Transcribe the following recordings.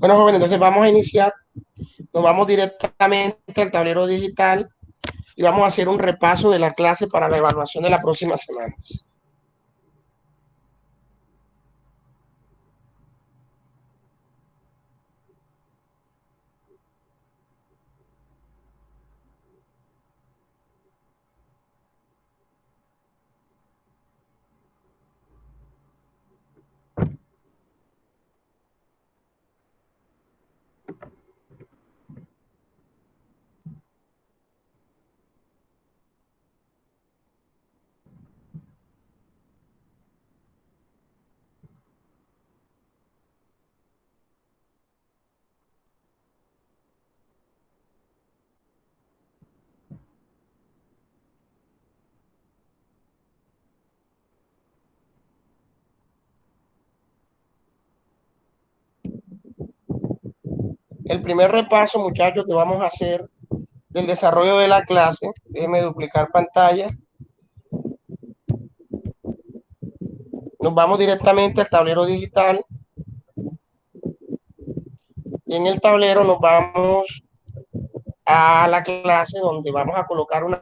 Bueno, jóvenes, entonces vamos a iniciar. Nos vamos directamente al tablero digital y vamos a hacer un repaso de la clase para la evaluación de la próxima semana. El primer repaso, muchachos, que vamos a hacer del desarrollo de la clase, déjenme duplicar pantalla. Nos vamos directamente al tablero digital y en el tablero nos vamos a la clase donde vamos a colocar un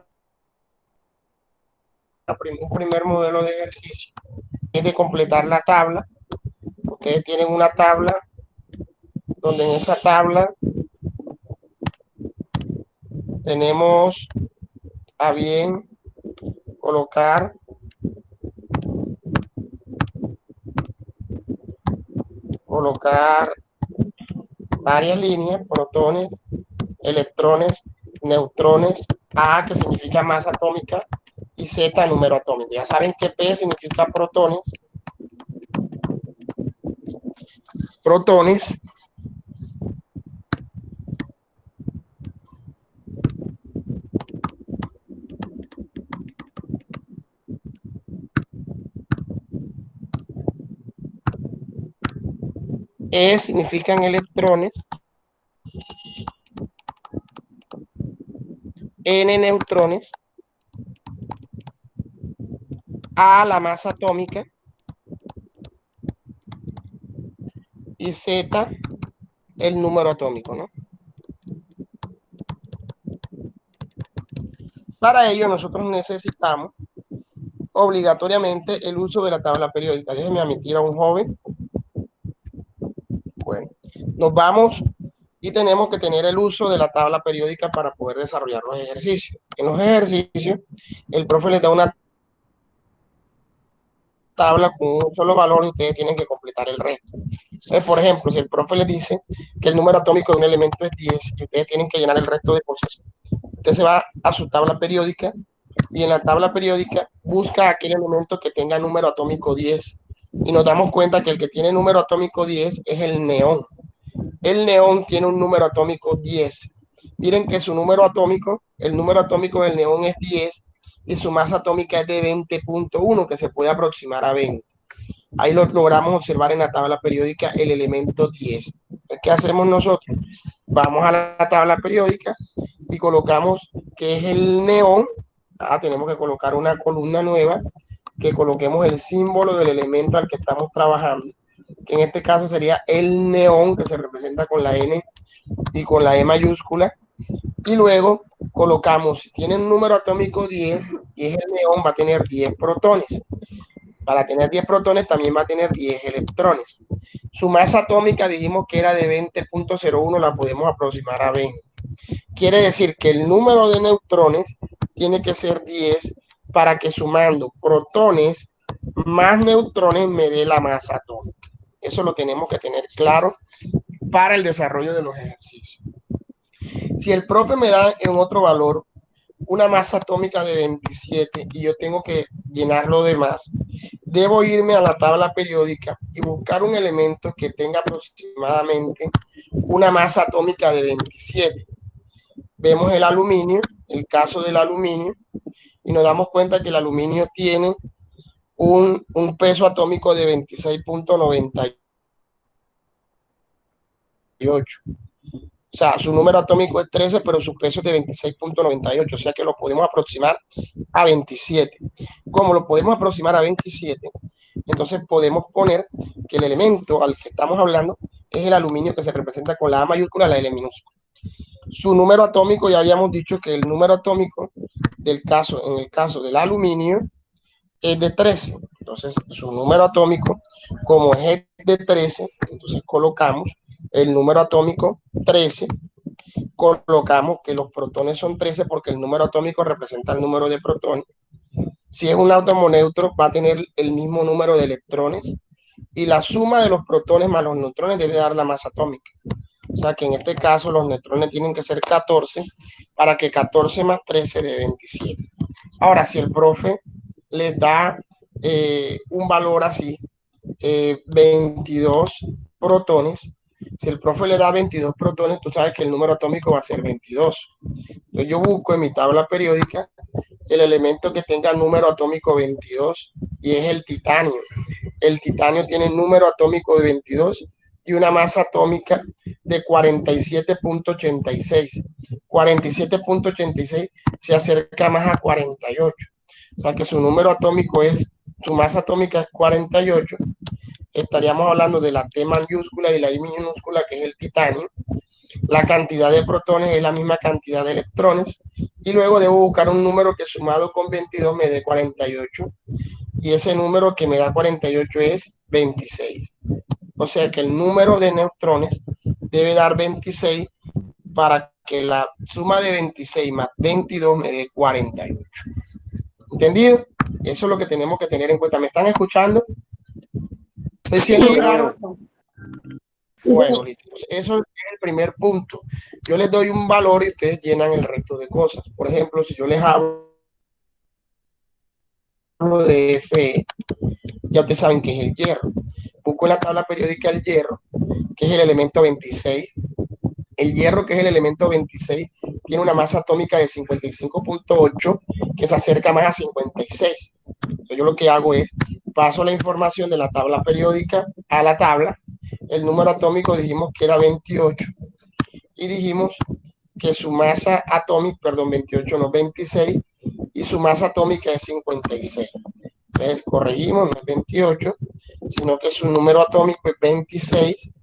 primer modelo de ejercicio. Es de completar la tabla. Ustedes tienen una tabla donde en esa tabla tenemos a bien colocar varias líneas, protones, electrones, neutrones, A que significa masa atómica y Z número atómico. Ya saben que P significa protones, E significan electrones, N neutrones, A la masa atómica y Z el número atómico, ¿no? Para ello nosotros necesitamos obligatoriamente el uso de la tabla periódica. Déjenme admitir a un joven. Bueno, nos vamos y tenemos que tener el uso de la tabla periódica para poder desarrollar los ejercicios. En los ejercicios, el profe les da una tabla con un solo valor y ustedes tienen que completar el resto. Entonces, por ejemplo, si el profe les dice que el número atómico de un elemento es 10 y ustedes tienen que llenar el resto de cosas, usted se va a su tabla periódica y en la tabla periódica busca aquel elemento que tenga número atómico 10 y nos damos cuenta que el que tiene número atómico 10 es el neón. El neón tiene un número atómico 10. Miren que su número atómico, el número atómico del neón es 10 y su masa atómica es de 20.1, que se puede aproximar a 20. Ahí lo logramos observar en la tabla periódica el elemento 10. ¿Qué hacemos nosotros? Vamos a la tabla periódica y colocamos que es el neón. Tenemos que colocar una columna nueva, que coloquemos el símbolo del elemento al que estamos trabajando, que en este caso sería el neón, que se representa con la N y con la E mayúscula, y luego colocamos, si tiene un número atómico 10 y es el neón, va a tener 10 protones. Para tener 10 protones también va a tener 10 electrones. Su masa atómica dijimos que era de 20.01, la podemos aproximar a 20. Quiere decir que el número de neutrones tiene que ser 10 para que sumando protones más neutrones me dé la masa atómica. Eso lo tenemos que tener claro para el desarrollo de los ejercicios. Si el profe me da en otro valor una masa atómica de 27 y yo tengo que llenar lo demás, debo irme a la tabla periódica y buscar un elemento que tenga aproximadamente una masa atómica de 27. Vemos el aluminio, el caso del aluminio, y nos damos cuenta que el aluminio tiene un peso atómico de 26.98. O sea, su número atómico es 13, pero su peso es de 26.98, o sea que lo podemos aproximar a 27. Como lo podemos aproximar a 27, entonces podemos poner que el elemento al que estamos hablando es el aluminio que se representa con la A mayúscula, la L minúscula. Su número atómico, ya habíamos dicho que el número atómico en el caso del aluminio, es de 13. Entonces, su número atómico, como es de 13, entonces colocamos el número atómico 13, colocamos que los protones son 13 porque el número atómico representa el número de protones. Si es un átomo neutro, va a tener el mismo número de electrones y la suma de los protones más los neutrones debe dar la masa atómica. O sea que en este caso los neutrones tienen que ser 14 para que 14 más 13 dé 27. Ahora, si el profe les da un valor así, 22 protones, si el profe le da 22 protones, tú sabes que el número atómico va a ser 22. Entonces yo busco en mi tabla periódica el elemento que tenga número atómico 22 y es el titanio. El titanio tiene número atómico de 22 y una masa atómica de 47.86. 47.86 se acerca más a 48. O sea que su número atómico su masa atómica es 48. Estaríamos hablando de la T mayúscula y la I minúscula, que es el titanio. La cantidad de protones es la misma cantidad de electrones. Y luego debo buscar un número que sumado con 22 me dé 48. Y ese número que me da 48 es 26. O sea que el número de neutrones debe dar 26 para que la suma de 26 más 22 me dé 48. ¿Entendido? Eso es lo que tenemos que tener en cuenta. ¿Me están escuchando? ¿Estoy siendo claro? Bueno, listo. Eso es el primer punto. Yo les doy un valor y ustedes llenan el resto de cosas. Por ejemplo, si yo les hablo de Fe, ya ustedes saben que es el hierro. Busco en la tabla periódica el hierro, que es el elemento 26. El hierro, que es el elemento 26, tiene una masa atómica de 55.8, que se acerca más a 56. Entonces yo lo que hago es, paso la información de la tabla periódica a la tabla. El número atómico dijimos que era 28 y dijimos que su masa atómica, perdón, 28 no, 26, y su masa atómica es 56. Entonces corregimos, no es 28, sino que su número atómico es 26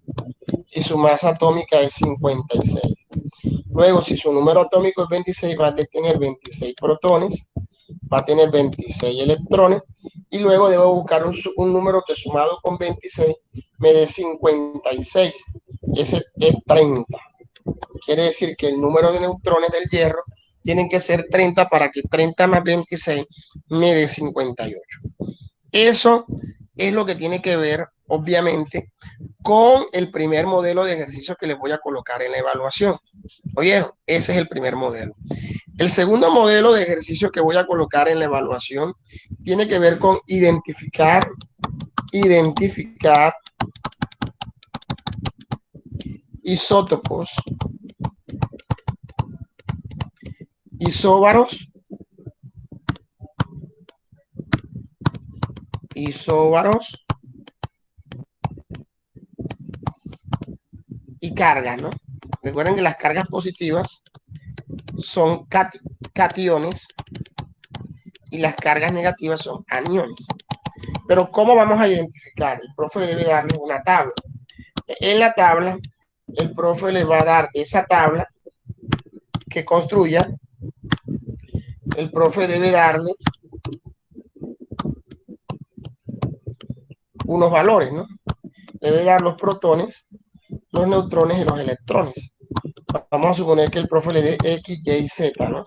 y su masa atómica es 56. Luego, si su número atómico es 26, va a tener 26 protones, va a tener 26 electrones, y luego debo buscar un número que sumado con 26 me dé 56. Ese es 30. Quiere decir que el número de neutrones del hierro tienen que ser 30 para que 30 más 26 me dé 58. Eso es lo que tiene que ver, obviamente, con el primer modelo de ejercicio que les voy a colocar en la evaluación. ¿Oyeron? Ese es el primer modelo. El segundo modelo de ejercicio que voy a colocar en la evaluación tiene que ver con identificar isótopos, isóbaros y cargas, ¿no? Recuerden que las cargas positivas son cationes y las cargas negativas son aniones. Pero ¿cómo vamos a identificar? El profe debe darle una tabla. En la tabla, el profe le va a dar esa tabla que construya. El profe debe darle unos valores, ¿no? Debe dar los protones, los neutrones y los electrones. Vamos a suponer que el profe le dé X, Y, Z, ¿no?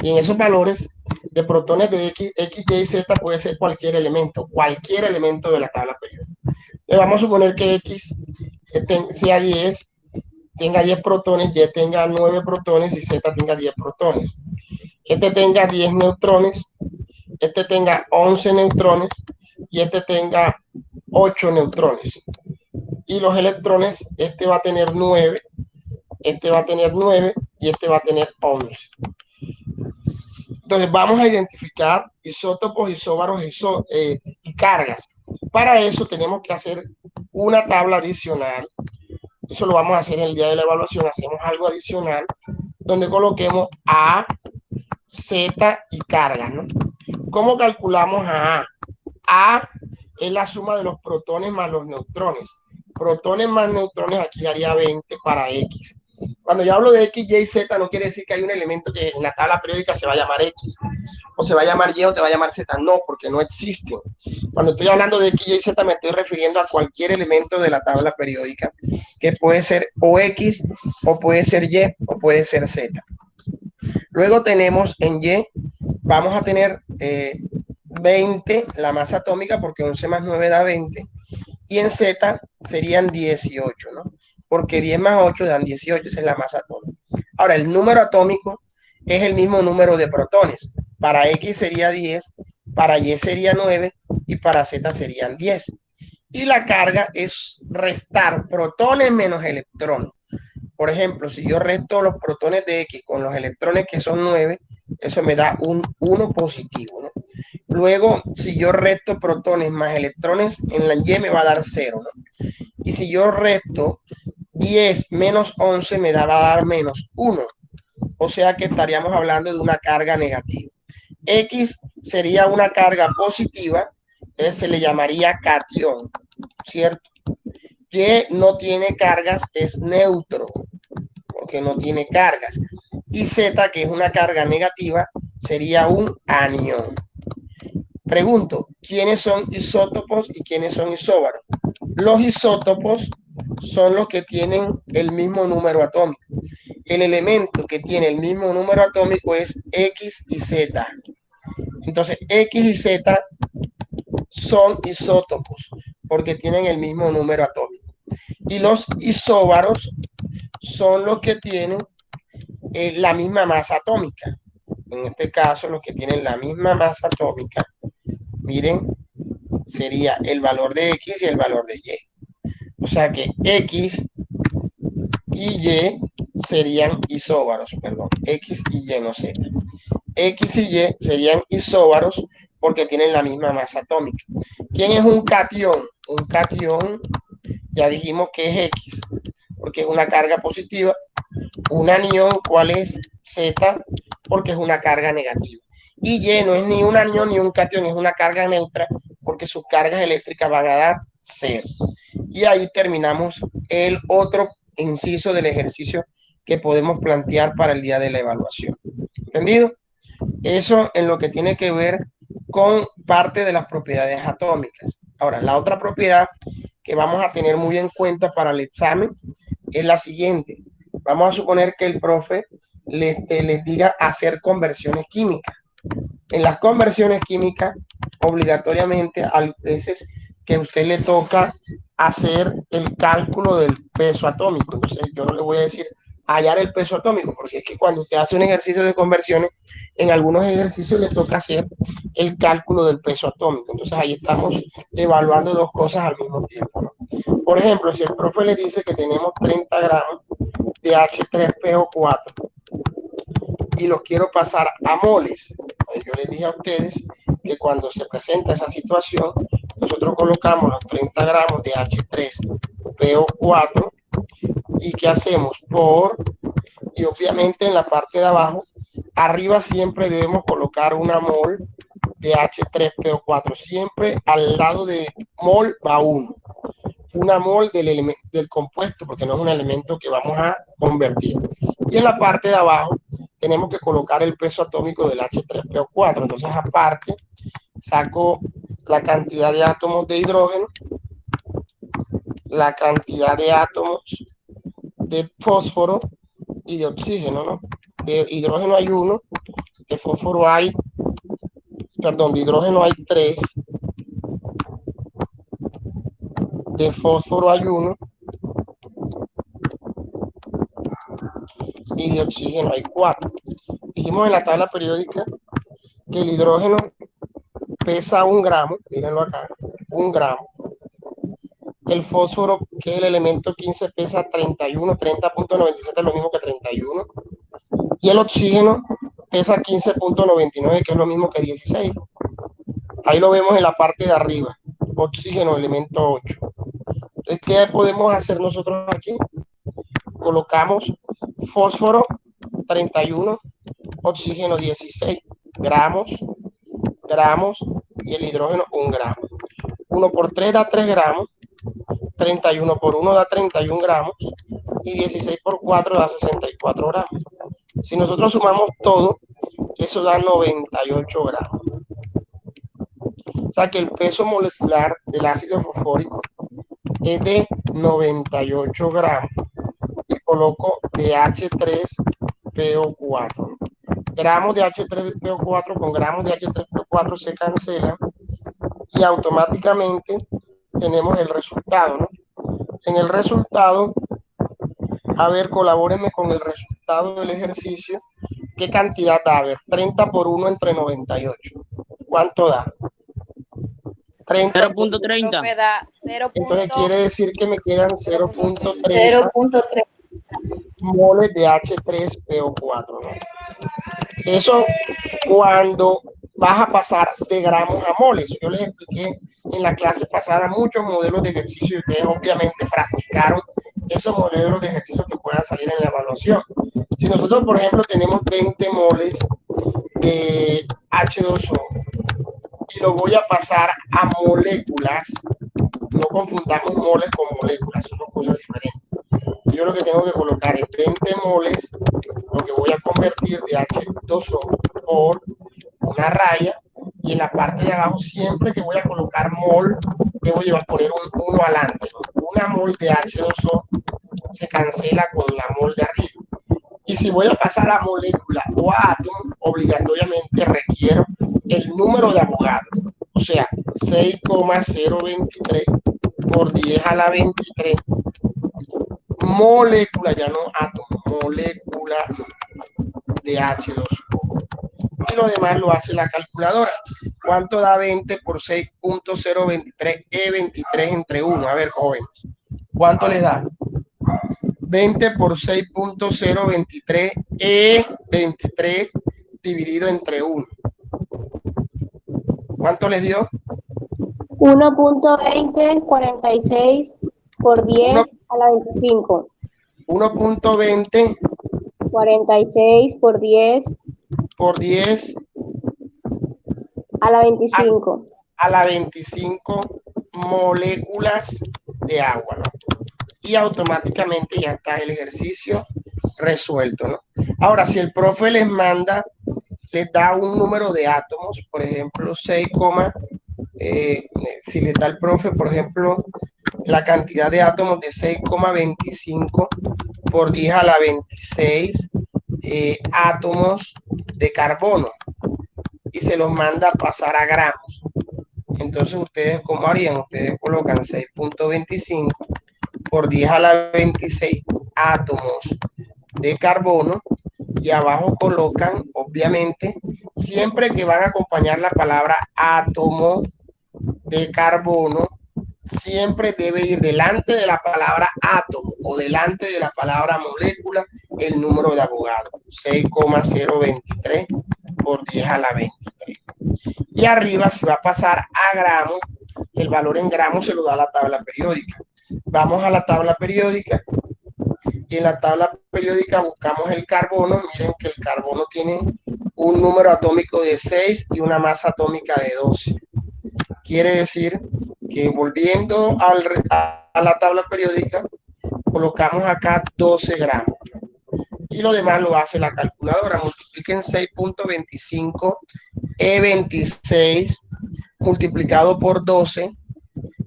Y en esos valores de protones de X, Y, Z puede ser cualquier elemento de la tabla periódica. Le vamos a suponer que X sea 10, tenga 10 protones, Y tenga 9 protones y Z tenga 10 protones. Este tenga 10 neutrones, este tenga 11 neutrones y este tenga 8 neutrones. Y los electrones, este va a tener 9, este va a tener 9 y este va a tener 11. Entonces vamos a identificar isótopos, isóbaros y cargas. Para eso tenemos que hacer una tabla adicional. Eso lo vamos a hacer en el día de la evaluación. Hacemos algo adicional donde coloquemos A, Z y cargas, ¿no? ¿Cómo calculamos a A? A es la suma de los protones más los neutrones. protones más neutrones, aquí daría 20 para X. Cuando yo hablo de X, Y y Z, no quiere decir que hay un elemento que en la tabla periódica se va a llamar X, o se va a llamar Y o te va a llamar Z. No, porque no existen. Cuando estoy hablando de X, Y y Z, me estoy refiriendo a cualquier elemento de la tabla periódica, que puede ser o X, o puede ser Y, o puede ser Z. Luego tenemos en Y, vamos a tener 20 la masa atómica, porque 11 más 9 da 20, y en Z serían 18, ¿no? Porque 10 más 8 dan 18, esa es la masa atómica. Ahora, el número atómico es el mismo número de protones. Para X sería 10, para Y sería 9 y para Z serían 10. Y la carga es restar protones menos electrones. Por ejemplo, si yo resto los protones de X con los electrones que son 9, eso me da un 1 positivo, ¿no? Luego, si yo resto protones más electrones, en la Y me va a dar 0, ¿no? Y si yo resto 10 menos 11, me va a dar menos 1. O sea que estaríamos hablando de una carga negativa. X sería una carga positiva, se le llamaría cation, ¿cierto? Y no tiene cargas, es neutro, porque no tiene cargas. Y Z, que es una carga negativa, sería un anión. Pregunto, ¿quiénes son isótopos y quiénes son isóbaros? Los isótopos son los que tienen el mismo número atómico. El elemento que tiene el mismo número atómico es X y Z. Entonces, X y Z son isótopos porque tienen el mismo número atómico. Y los isóbaros son los que tienen la misma masa atómica. En este caso, los que tienen la misma masa atómica, miren, sería el valor de X y el valor de Y. O sea que X y Y serían isóbaros, perdón, X y Y, no Z. X y Y serían isóbaros porque tienen la misma masa atómica. ¿Quién es un cation? Un cation, ya dijimos que es X, porque es una carga positiva. Un anión, ¿cuál es? Z, porque es una carga negativa. Y Y no es ni un anión ni un cation, es una carga neutra, porque sus cargas eléctricas van a dar 0. Y ahí terminamos el otro inciso del ejercicio que podemos plantear para el día de la evaluación. ¿Entendido? Eso en lo que tiene que ver con parte de las propiedades atómicas. Ahora, la otra propiedad que vamos a tener muy en cuenta para el examen es la siguiente. Vamos a suponer que el profe les diga hacer conversiones químicas. En las conversiones químicas, obligatoriamente, a veces que a usted le toca hacer el cálculo del peso atómico. Entonces, yo no le voy a decir hallar el peso atómico, porque es que cuando usted hace un ejercicio de conversiones, en algunos ejercicios le toca hacer el cálculo del peso atómico. Entonces, ahí estamos evaluando dos cosas al mismo tiempo, ¿no? Por ejemplo, si el profe le dice que tenemos 30 gramos de H3PO4 y los quiero pasar a moles, yo les dije a ustedes que cuando se presenta esa situación, nosotros colocamos los 30 gramos de H3PO4 y ¿qué hacemos? Y obviamente en la parte de abajo, arriba siempre debemos colocar una mol de H3PO4, siempre al lado de mol va 1. Una mol del compuesto, porque no es un elemento que vamos a convertir. Y en la parte de abajo tenemos que colocar el peso atómico del H3PO4. Entonces, aparte, saco la cantidad de átomos de hidrógeno, la cantidad de átomos de fósforo y de oxígeno, ¿no? De hidrógeno hay 1, de fósforo hay, perdón, de hidrógeno hay 3, de fósforo hay 1 y de oxígeno hay 4. Dijimos en la tabla periódica que el hidrógeno pesa 1 gramo, mírenlo acá, 1 gramo. El fósforo, que es el elemento 15, pesa 31, 30.97, es lo mismo que 31. Y el oxígeno pesa 15.99, que es lo mismo que 16. Ahí lo vemos en la parte de arriba. Oxígeno, elemento 8. Entonces, ¿qué podemos hacer nosotros aquí? Colocamos fósforo 31, oxígeno 16, gramos, gramos, y el hidrógeno 1 gramo. 1 por 3 da 3 gramos, 31 por 1 da 31 gramos y 16 por 4 da 64 gramos. Si nosotros sumamos todo, eso da 98 gramos. O sea que el peso molecular del ácido fosfórico es de 98 gramos. Y coloco de H3PO4. Gramos de H3PO4 con gramos de H3PO4 se cancelan y automáticamente tenemos el resultado, ¿no? En el resultado, a ver, colabórenme con el resultado del ejercicio. ¿Qué cantidad da? A ver, 30 por 1 entre 98. ¿Cuánto da? 30 0.30. Entonces quiere decir que me quedan 0.30 moles de H3PO4, ¿no? Eso cuando vas a pasar de gramos a moles. Yo les expliqué en la clase pasada muchos modelos de ejercicio y ustedes obviamente practicaron esos modelos de ejercicio que puedan salir en la evaluación. Si nosotros, por ejemplo, tenemos 20 moles de H2O y lo voy a pasar a moléculas, no confundamos moles con moléculas, son dos cosas diferentes. Yo lo que tengo que colocar es 20 moles, lo que voy a convertir de H2O por una raya, y en la parte de abajo siempre que voy a colocar mol debo llevar poner un 1 adelante, ¿no? Una mol de H2O se cancela con la mol de arriba, y si voy a pasar a molécula o a átomo, obligatoriamente requiero el número de Avogadro, o sea 6,023 por 10 a la 23 moléculas, ya no átomos, moléculas de H2O. Y lo demás lo hace la calculadora. ¿Cuánto da 20 por 6.023 E23 entre 1? A ver, jóvenes, ¿cuánto les da? 20 por 6.023 E23 dividido entre 1. ¿Cuánto les dio? 1.2046 por 10 a la 25. 1.20 46 por 10 a la 25. A la 25 moléculas de agua, ¿no? Y automáticamente ya está el ejercicio resuelto, ¿no? Ahora, si el profe les manda, les da un número de átomos, por ejemplo, 6, si les da el profe, por ejemplo, la cantidad de átomos de 6,25 por 10 a la 26 átomos de carbono, y se los manda a pasar a gramos. Entonces, ¿ustedes cómo harían? Ustedes colocan 6.25 por 10 a la 26 átomos de carbono, y abajo colocan, obviamente, siempre que van a acompañar la palabra átomo de carbono, siempre debe ir delante de la palabra átomo o delante de la palabra molécula el número de Avogadro, 6,023 por 10 a la 23. Y arriba, si va a pasar a gramos, el valor en gramos se lo da la tabla periódica. Vamos a la tabla periódica y en la tabla periódica buscamos el carbono. Miren que el carbono tiene un número atómico de 6 y una masa atómica de 12. Quiere decir que volviendo a la tabla periódica, colocamos acá 12 gramos. Y lo demás lo hace la calculadora. Multipliquen 6.25 E26 multiplicado por 12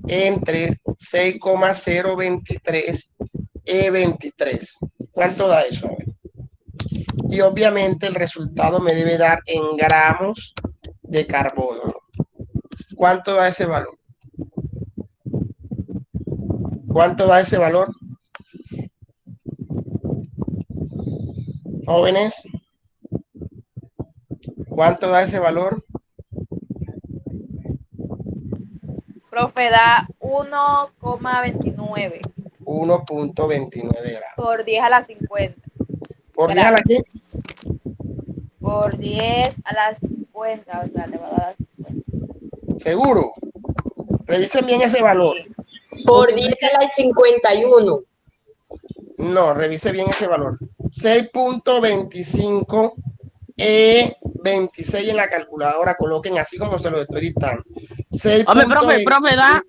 entre 6,023 E23. ¿Cuánto da eso? Y obviamente el resultado me debe dar en gramos de carbono. ¿Cuánto da ese valor? ¿Cuánto da ese valor? Jóvenes, ¿cuánto da ese valor? Profe, da 1,29 1.29 gramos. por 10 a la 50. ¿Por 10 a la qué? Por 10 a la 50, o sea, le va a dar a 50. ¿Seguro? Revisen bien ese valor. Por 10 a la 51. No, revise bien ese valor. 6.25 E26 en la calculadora, coloquen así como se lo estoy dictando. Hombre, profe, da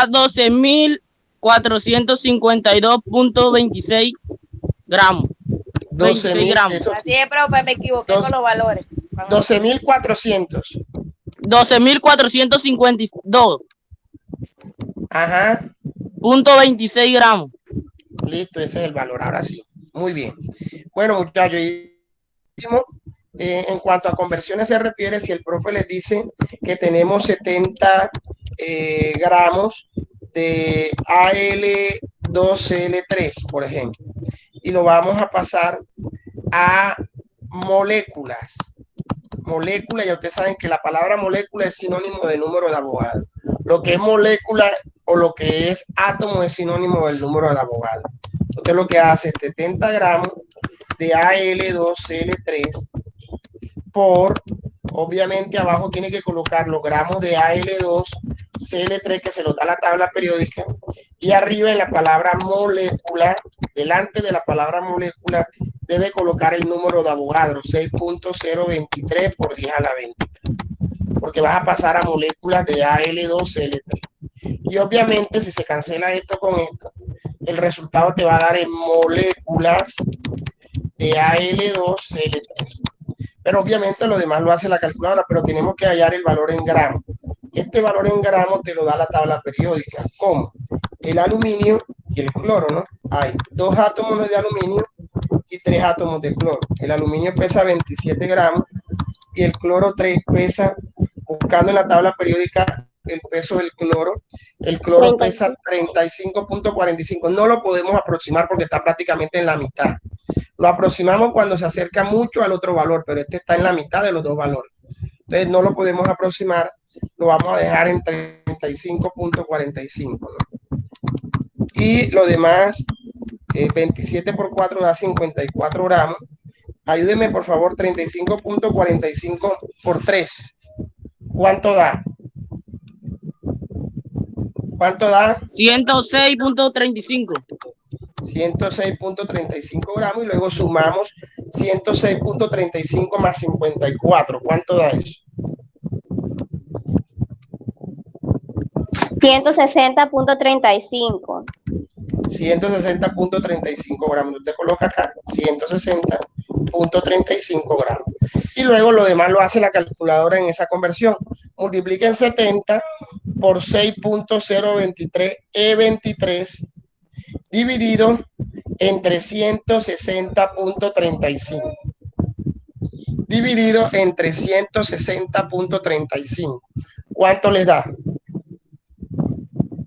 12.000 12.452.26 gramos. 26 12.000, gramos. eso Así es, profe, me equivoqué Dos- con los valores. 12.400. 12.452.26 Ajá, gramos. listo, ese es el valor. Ahora sí, muy bien. Bueno, muchachos, y último, en cuanto a conversiones se refiere, si el profe les dice que tenemos 70 gramos de Al2Cl3, por ejemplo, y lo vamos a pasar a moléculas. Molécula, ya ustedes saben que la palabra molécula es sinónimo de número de Avogadro. Lo que es molécula o lo que es átomo es sinónimo del número de Avogadro. Entonces lo que hace es 70 gramos de Al2Cl3 por, obviamente abajo tiene que colocar los gramos de Al2Cl3 que se lo da la tabla periódica, y arriba en la palabra molécula, delante de la palabra molécula, debe colocar el número de Avogadro, 6.023 por 10 a la 23, porque vas a pasar a moléculas de Al2Cl3. Y obviamente si se cancela esto con esto, el resultado te va a dar en moléculas de Al2Cl3. Pero obviamente lo demás lo hace la calculadora, pero tenemos que hallar el valor en gramos. Este valor en gramos te lo da la tabla periódica. ¿Cómo? El aluminio y el cloro, ¿no? Hay 2 átomos de aluminio y 3 átomos de cloro. El aluminio pesa 27 gramos y el cloro 3 pesa, buscando en la tabla periódica el peso del cloro, el cloro pesa 35.45. No lo podemos aproximar porque está prácticamente en la mitad. Lo aproximamos cuando se acerca mucho al otro valor, pero este está en la mitad de los dos valores. Entonces no lo podemos aproximar, lo vamos a dejar en 35.45, ¿no? Y lo demás, 27 por 4 da 54 gramos. Ayúdenme por favor, 35.45 por 3. ¿Cuánto da? ¿Cuánto da? 106.35. 106.35 gramos y luego sumamos 106.35 más 54. ¿Cuánto da eso? 160.35. 160.35 gramos. Usted coloca acá 160.35 gramos. Y luego lo demás lo hace la calculadora en esa conversión. Multipliquen 70 por 6.023 E23 dividido entre 160.35. Dividido entre 160.35. ¿Cuánto les da?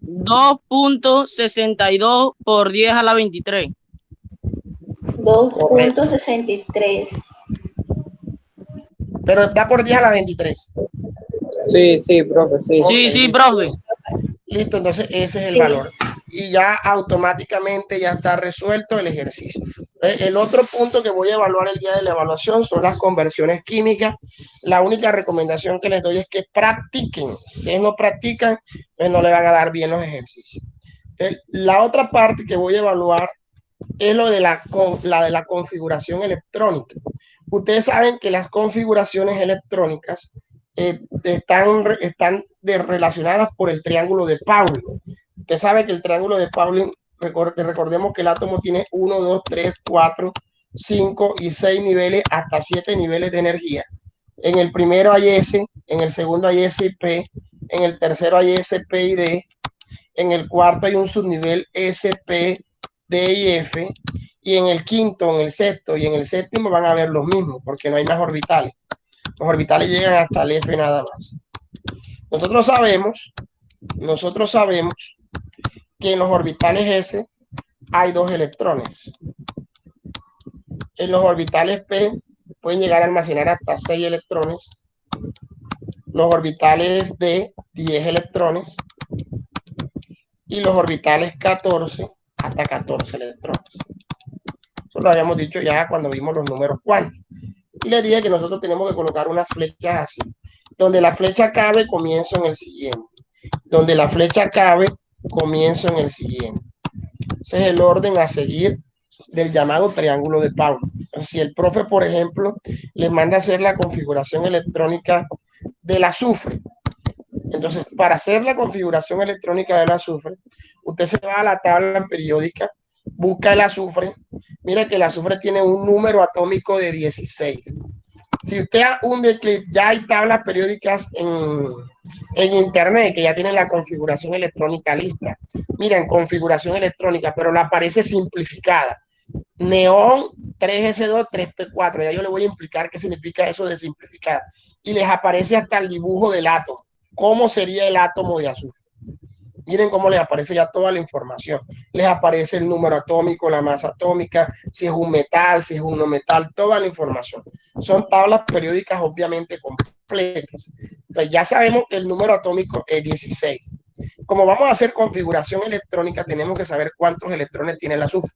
2.62 por 10 a la 23. 2.63. Pero está por 10 a la 23. Sí, profe, sí. Sí, sí, profe. Listo, entonces ese es el valor. Y ya automáticamente ya está resuelto el ejercicio. El otro punto que voy a evaluar el día de la evaluación son las conversiones químicas. La única recomendación que les doy es que practiquen. Si ustedes no practican, pues no le van a dar bien los ejercicios. Entonces, la otra parte que voy a evaluar es lo de la de la configuración electrónica. Ustedes saben que las configuraciones electrónicas están relacionadas por el triángulo de Pauli. Usted sabe que el triángulo de Pauli, recordemos que el átomo tiene 1, 2, 3, 4, 5 y 6 niveles, hasta 7 niveles de energía. En el primero hay S, en el segundo hay S y P, en el tercero hay S, P y D, en el cuarto hay un subnivel S, P, D y F, y en el quinto, en el sexto y en el séptimo van a ver los mismos, porque no hay más orbitales. Los orbitales llegan hasta el F nada más. Nosotros sabemos que en los orbitales S hay 2 electrones. En los orbitales P pueden llegar a almacenar hasta 6 electrones. Los orbitales D, 10 electrones. Y los orbitales 14, hasta 14 electrones. Eso lo habíamos dicho ya cuando vimos los números cuánticos. Y les dije que nosotros tenemos que colocar unas flechas así. Donde la flecha cabe, comienzo en el siguiente. Donde la flecha cabe, comienzo en el siguiente. Ese es el orden a seguir del llamado triángulo de Pauli. Si el profe, por ejemplo, les manda a hacer la configuración electrónica del azufre, Entonces, para hacer la configuración electrónica del azufre, usted se va a la tabla periódica, busca el azufre. Mira que el azufre tiene un número atómico de 16. Si usted hunde clic, ya hay tablas periódicas en internet que ya tienen la configuración electrónica lista. Miren, configuración electrónica, pero la aparece simplificada. Neón 3S2, 3P4. Ya yo le voy a explicar qué significa eso de simplificada. Y les aparece hasta el dibujo del átomo. ¿Cómo sería el átomo de azufre? Miren cómo les aparece ya toda la información. Les aparece el número atómico, la masa atómica, si es un metal, si es un no metal, toda la información. Son tablas periódicas obviamente completas. Entonces ya sabemos que el número atómico es 16. Como vamos a hacer configuración electrónica, tenemos que saber cuántos electrones tiene el azufre.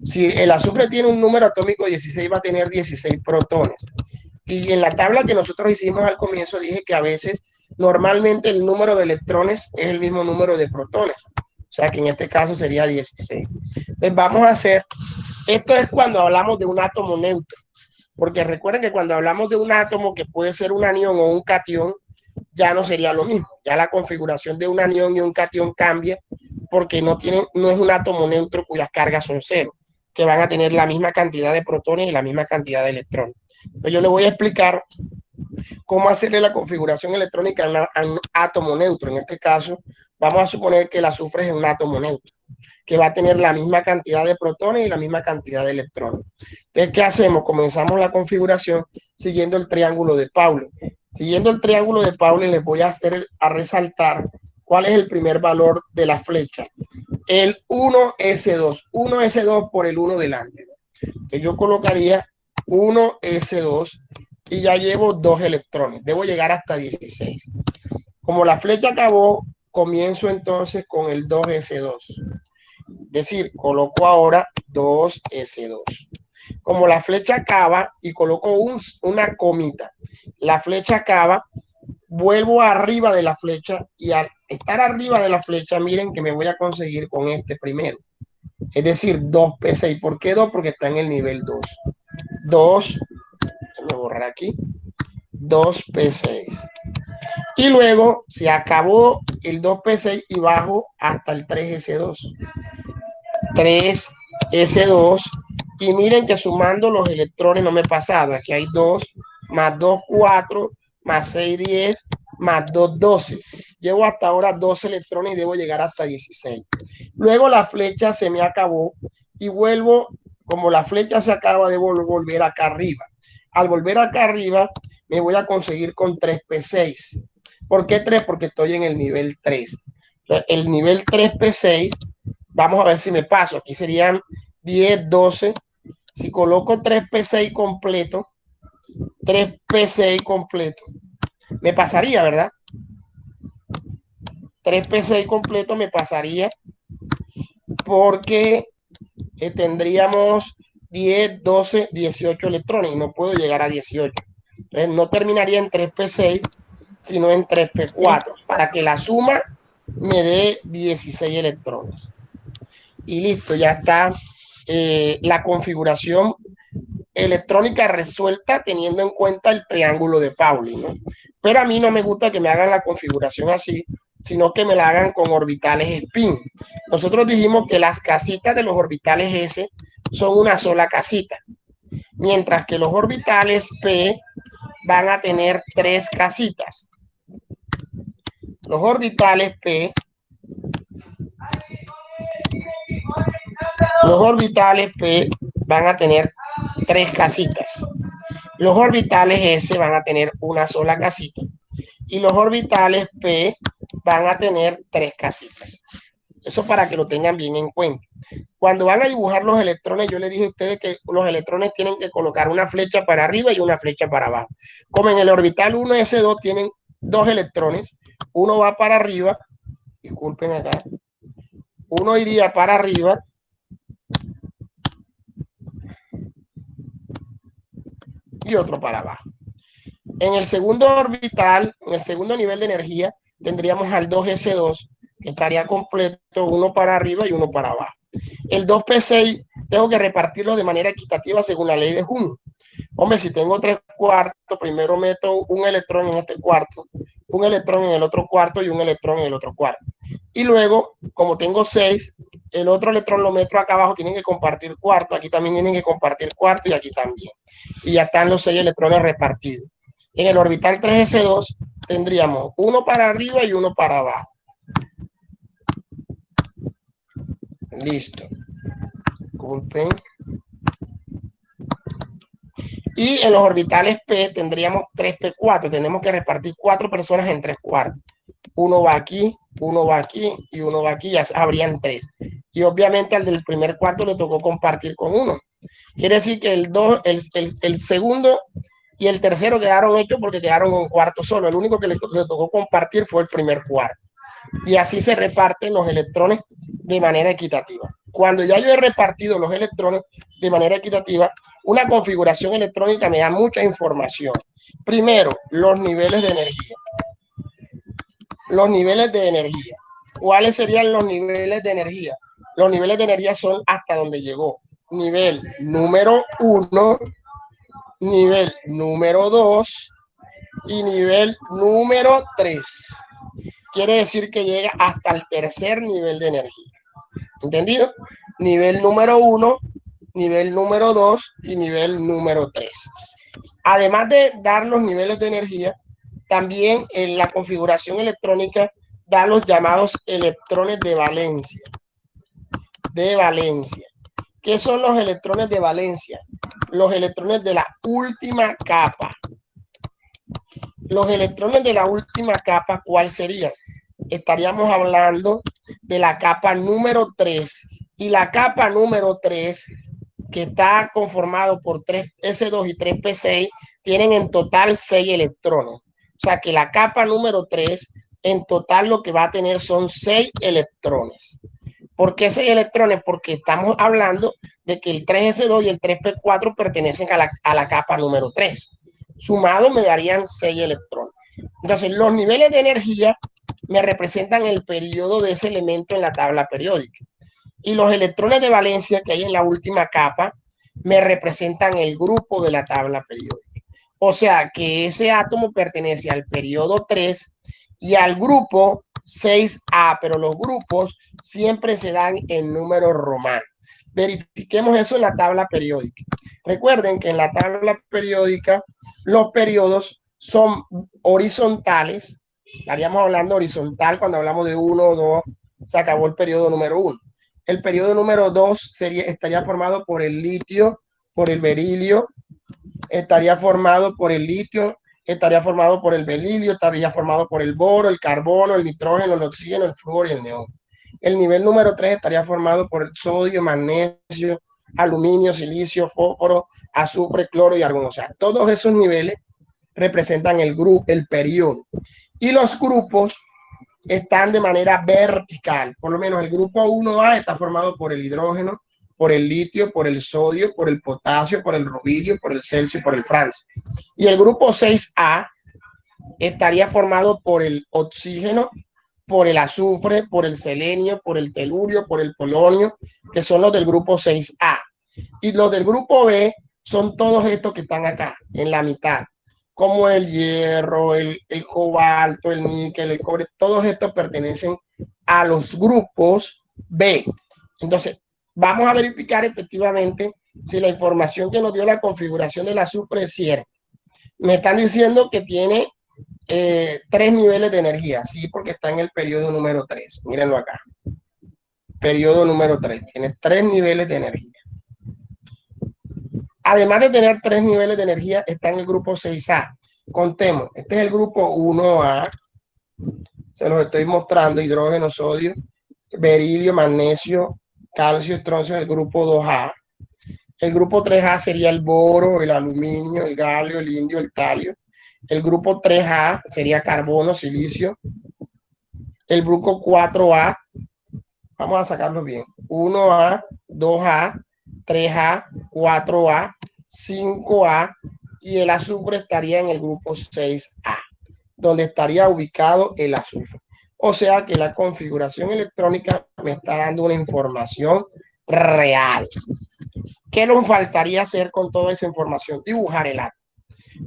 Si el azufre tiene un número atómico 16, va a tener 16 protones. Y en la tabla que nosotros hicimos al comienzo dije que a veces normalmente el número de electrones es el mismo número de protones. O sea que en este caso sería 16. Entonces vamos a hacer, esto es cuando hablamos de un átomo neutro. Porque recuerden que cuando hablamos de un átomo que puede ser un anión o un catión, ya no sería lo mismo. Ya la configuración de un anión y un catión cambia porque no es un átomo neutro cuyas cargas son cero, que van a tener la misma cantidad de protones y la misma cantidad de electrones. Entonces yo le voy a explicar cómo hacerle la configuración electrónica a un átomo neutro. En este caso, vamos a suponer que el azufre es un átomo neutro, que va a tener la misma cantidad de protones y la misma cantidad de electrones. Entonces, ¿qué hacemos? Comenzamos la configuración siguiendo el triángulo de Pauli. Siguiendo el triángulo de Pauli, les voy a resaltar cuál es el primer valor de la flecha. El 1S2. 1S2 por el 1 delante. Que yo colocaría 1S2 y ya llevo 2 electrones. Debo llegar hasta 16. Como la flecha acabó, comienzo entonces con el 2S2. Es decir, coloco ahora 2S2. Como la flecha acaba y coloco una comita, la flecha acaba, vuelvo arriba de la flecha y al estar arriba de la flecha, miren que me voy a conseguir con este primero. Es decir, 2P6. ¿Por qué 2? Porque está en el nivel 2. 2, déjame borrar aquí, 2P6. Y luego se acabó el 2P6 y bajo hasta el 3S2. 3S2. Y miren que sumando los electrones no me he pasado. Aquí hay 2, más 2, 4, más 6, 10, más 2, 12. Llevo hasta ahora 12 electrones y debo llegar hasta 16. Luego la flecha se me acabó y vuelvo, como la flecha se acaba, debo volver acá arriba. Al volver acá arriba me voy a conseguir con 3P6. ¿Por qué 3? Porque estoy en el nivel 3. El nivel 3P6, vamos a ver si me paso. Aquí serían 10, 12. Si coloco 3P6 completo, 3P6 completo, me pasaría, ¿verdad? 3P6 completo me pasaría porque tendríamos 10, 12, 18 electrones y no puedo llegar a 18. Entonces no terminaría en 3P6, sino en 3P4, para que la suma me dé 16 electrones. Y listo, ya está la configuración electrónica resuelta teniendo en cuenta el triángulo de Pauli, ¿no? Pero a mí no me gusta que me hagan la configuración así, sino que me la hagan con orbitales spin. Nosotros dijimos que las casitas de los orbitales S son una sola casita, mientras que los orbitales P van a tener 3 casitas. Los orbitales P van a tener 3 casitas. Los orbitales S van a tener una sola casita. Y los orbitales P van a tener 3 casitas. Eso para que lo tengan bien en cuenta. Cuando van a dibujar los electrones, yo les dije a ustedes que los electrones tienen que colocar una flecha para arriba y una flecha para abajo. Como en el orbital 1S2 tienen 2 electrones, uno va para arriba, disculpen acá, uno iría para arriba y otro para abajo. En el segundo orbital, en el segundo nivel de energía, tendríamos al 2S2, que estaría completo, uno para arriba y uno para abajo. El 2P6 tengo que repartirlo de manera equitativa según la ley de Hum. Hombre, si tengo 3 cuartos, primero meto un electrón en este cuarto, un electrón en el otro cuarto y un electrón en el otro cuarto. Y luego, como tengo 6, el otro electrón lo meto acá abajo, tienen que compartir cuarto, aquí también tienen que compartir cuarto y aquí también. Y ya están los 6 electrones repartidos. En el orbital 3s2 tendríamos uno para arriba y uno para abajo. Listo. Disculpen. Y en los orbitales P tendríamos 3p4. Tenemos que repartir 4 personas en 3 cuartos. Uno va aquí, uno va aquí y uno va aquí. Ya habrían 3. Y obviamente al del primer cuarto le tocó compartir con uno. Quiere decir que el segundo y el tercero quedaron hechos porque quedaron en un cuarto solo. El único que le tocó compartir fue el primer cuarto. Y así se reparten los electrones de manera equitativa. Cuando ya yo he repartido los electrones de manera equitativa, una configuración electrónica me da mucha información. Primero, los niveles de energía. Los niveles de energía. ¿Cuáles serían los niveles de energía? Los niveles de energía son hasta donde llegó. Nivel número 1, nivel número 2 y nivel número 3. Quiere decir que llega hasta el tercer nivel de energía. ¿Entendido? Nivel número 1, nivel número 2 y nivel número 3. Además de dar los niveles de energía, también en la configuración electrónica da los llamados electrones de valencia. De valencia. ¿Qué son los electrones de valencia? Los electrones de la última capa. Los electrones de la última capa, ¿cuál sería? Estaríamos hablando de la capa número 3. Y la capa número 3, que está conformado por 3s2 y 3p6, tienen en total 6 electrones. O sea que la capa número 3, en total lo que va a tener son 6 electrones. ¿Por qué 6 electrones? Porque estamos hablando de que el 3s2 y el 3p4 pertenecen a la capa número 3. Sumados me darían 6 electrones. Entonces, los niveles de energía me representan el periodo de ese elemento en la tabla periódica. Y los electrones de valencia que hay en la última capa me representan el grupo de la tabla periódica. O sea que ese átomo pertenece al periodo 3 y al grupo 6A, pero los grupos siempre se dan en números romanos. Verifiquemos eso en la tabla periódica. Recuerden que en la tabla periódica los periodos son horizontales. Estaríamos hablando horizontal cuando hablamos de 1, 2, se acabó el periodo número 1. El periodo número 2 estaría formado por el litio, por el berilio, estaría formado por el litio, estaría formado por el berilio, estaría formado por el boro, el carbono, el nitrógeno, el oxígeno, el flúor y el neón. El nivel número 3 estaría formado por el sodio, magnesio, aluminio, silicio, fósforo, azufre, cloro y argón. O sea, todos esos niveles representan el grupo, el periodo. Y los grupos están de manera vertical. Por lo menos el grupo 1A está formado por el hidrógeno, por el litio, por el sodio, por el potasio, por el rubidio, por el celcio y por el francio. Y el grupo 6A estaría formado por el oxígeno, por el azufre, por el selenio, por el telurio, por el polonio, que son los del grupo 6A. Y los del grupo B son todos estos que están acá, en la mitad, como el hierro, el cobalto, el níquel, el cobre, todos estos pertenecen a los grupos B. Entonces, vamos a verificar efectivamente si la información que nos dio la configuración del azufre es cierta. Me están diciendo que tiene 3 niveles de energía, sí, porque está en el periodo número 3. Mírenlo acá. Periodo número 3. Tiene 3 niveles de energía. Además de tener 3 niveles de energía, está en el grupo 6A. Contemos. Este es el grupo 1A. Se los estoy mostrando. Hidrógeno, sodio, berilio, magnesio, calcio, estroncio. El grupo 2A. El grupo 3A sería el boro, el aluminio, el galio, el indio, el talio. El grupo 3A sería carbono, silicio. El grupo 4A, vamos a sacarlo bien. 1A, 2A, 3A, 4A, 5A y el azufre estaría en el grupo 6A, donde estaría ubicado el azufre. O sea que la configuración electrónica me está dando una información real. ¿Qué nos faltaría hacer con toda esa información? Dibujar el átomo.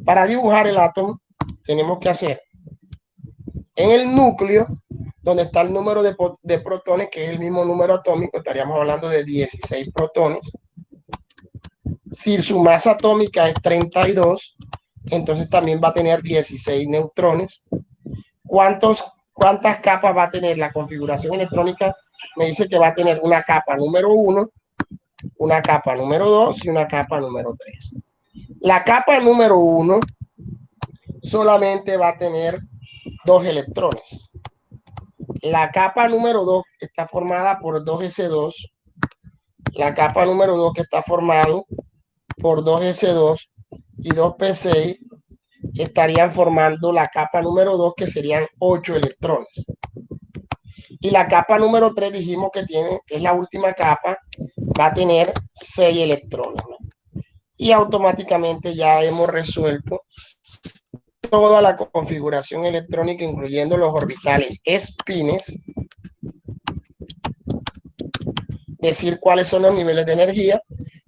Para dibujar el átomo tenemos que hacer En el núcleo, donde está el número de protones, que es el mismo número atómico, estaríamos hablando de 16 protones. Si su masa atómica es 32, entonces también va a tener 16 neutrones. ¿Cuántas capas va a tener la configuración electrónica? Me dice que va a tener una capa número 1, una capa número 2 y una capa número 3. La capa número 1 solamente va a tener 2 electrones. La capa número 2 está formada por 2s2. La capa número 2 que está formado por 2s2 y 2p6 estarían formando la capa número 2, que serían 8 electrones. Y la capa número 3 dijimos que es la última capa, va a tener 6 electrones, ¿no? Y automáticamente ya hemos resuelto toda la configuración electrónica, incluyendo los orbitales espines, decir cuáles son los niveles de energía,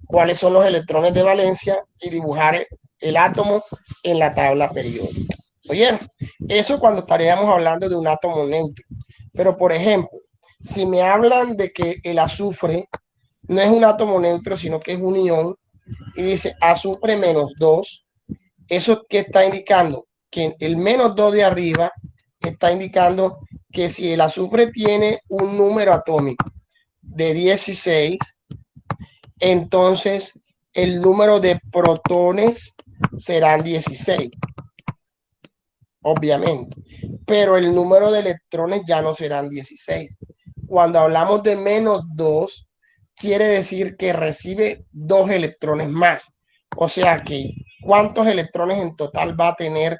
cuáles son los electrones de valencia y dibujar el átomo en la tabla periódica. ¿Oyeron? Eso cuando estaríamos hablando de un átomo neutro. Pero, por ejemplo, si me hablan de que el azufre no es un átomo neutro, sino que es un ion, y dice azufre menos 2, ¿eso qué está indicando? Que el menos 2 de arriba está indicando que si el azufre tiene un número atómico de 16, entonces el número de protones serán 16, obviamente, pero el número de electrones ya no serán 16. Cuando hablamos de menos 2, quiere decir que recibe 2 electrones más. O sea que, ¿cuántos electrones en total va a tener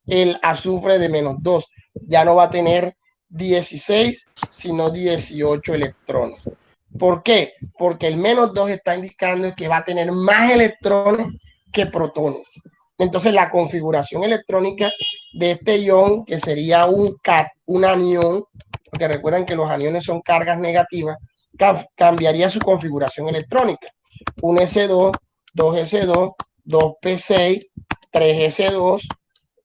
el azufre de menos 2? Ya no va a tener 16, sino 18 electrones. ¿Por qué? Porque el menos 2 está indicando que va a tener más electrones que protones. Entonces la configuración electrónica de este ion, que sería un anión, porque recuerden que los aniones son cargas negativas, cambiaría su configuración electrónica. Un S2, 2S2, 2P6, 3S2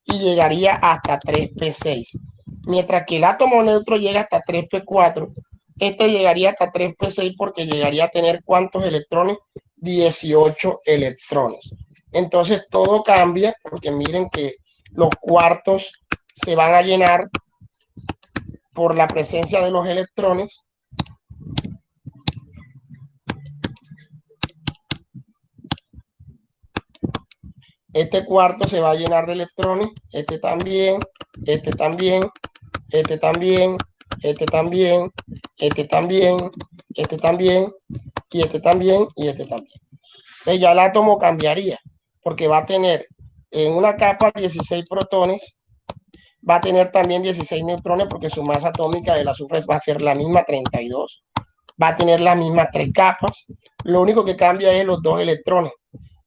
y llegaría hasta 3P6. Mientras que el átomo neutro llega hasta 3P4, este llegaría hasta 3P6 porque llegaría a tener ¿cuántos electrones? 18 electrones. Entonces todo cambia porque miren que los cuartos se van a llenar por la presencia de los electrones. Este cuarto se va a llenar de electrones, este también, este también, este también, este también, este también, este también, y este también, y este también. Entonces ya el átomo cambiaría, porque va a tener en una capa 16 protones, va a tener también 16 neutrones, porque su masa atómica del azufre va a ser la misma, 32. Va a tener las mismas 3 capas. Lo único que cambia es los 2 electrones.